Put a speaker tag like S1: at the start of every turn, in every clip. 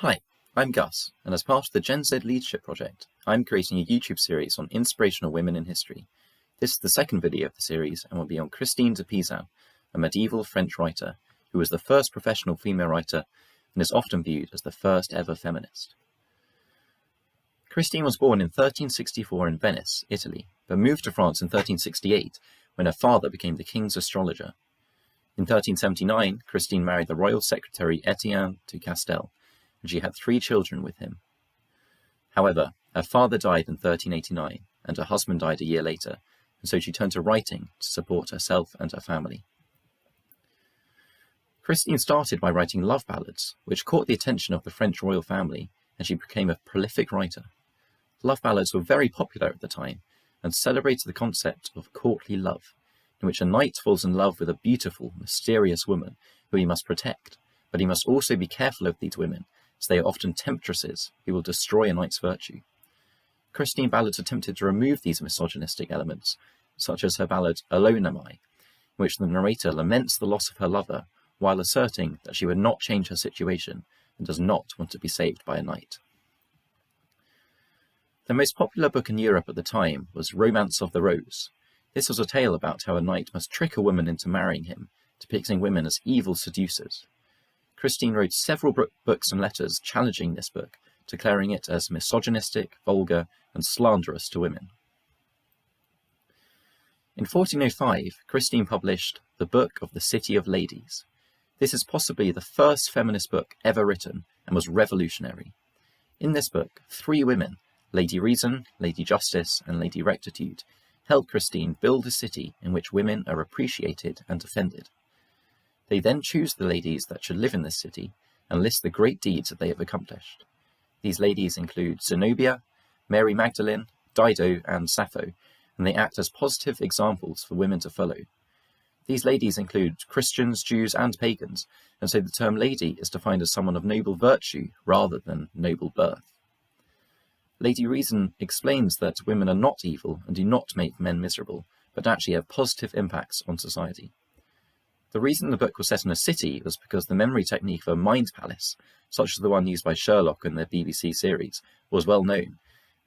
S1: Hi, I'm Gus, and as part of the Gen Z Leadership Project, I'm creating a YouTube series on inspirational women in history. This is the second video of the series and will be on Christine de Pizan, a medieval French writer who was the first professional female writer and is often viewed as the first ever feminist. Christine was born in 1364 in Venice, Italy, but moved to France in 1368 when her father became the king's astrologer. In 1379, Christine married the royal secretary Etienne de Castel, and she had 3 children with him. However, her father died in 1389, and her husband died a year later, and so she turned to writing to support herself and her family. Christine started by writing love ballads, which caught the attention of the French royal family, and she became a prolific writer. Love ballads were very popular at the time, and celebrated the concept of courtly love, in which a knight falls in love with a beautiful, mysterious woman who he must protect, but he must also be careful of these women, as they are often temptresses who will destroy a knight's virtue. Christine ballads attempted to remove these misogynistic elements, such as her ballad Alone Am I, in which the narrator laments the loss of her lover while asserting that she would not change her situation and does not want to be saved by a knight. The most popular book in Europe at the time was Romance of the Rose. This was a tale about how a knight must trick a woman into marrying him, depicting women as evil seducers. Christine wrote several books and letters challenging this book, declaring it as misogynistic, vulgar, and slanderous to women. In 1405, Christine published The Book of the City of Ladies. This is possibly the first feminist book ever written and was revolutionary. In this book, 3 women, Lady Reason, Lady Justice, and Lady Rectitude, help Christine build a city in which women are appreciated and defended. They then choose the ladies that should live in this city and list the great deeds that they have accomplished. These ladies include Zenobia, Mary Magdalene, Dido, and Sappho, and they act as positive examples for women to follow. These ladies include Christians, Jews, and pagans, and so the term lady is defined as someone of noble virtue rather than noble birth. Lady Reason explains that women are not evil and do not make men miserable, but actually have positive impacts on society. The reason the book was set in a city was because the memory technique of a mind palace, such as the one used by Sherlock in the BBC series, was well known,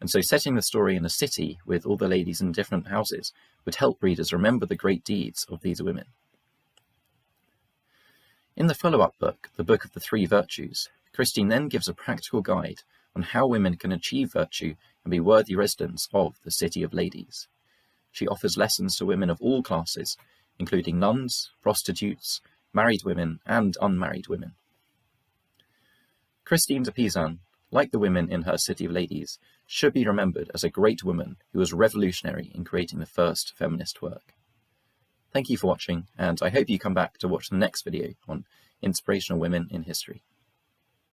S1: and so setting the story in a city with all the ladies in different houses would help readers remember the great deeds of these women. In the follow-up book, The Book of the 3 Virtues, Christine then gives a practical guide on how women can achieve virtue and be worthy residents of the City of Ladies. She offers lessons to women of all classes, including nuns, prostitutes, married women, and unmarried women. Christine de Pizan, like the women in her City of Ladies, should be remembered as a great woman who was revolutionary in creating the first feminist work. Thank you for watching, and I hope you come back to watch the next video on inspirational women in history.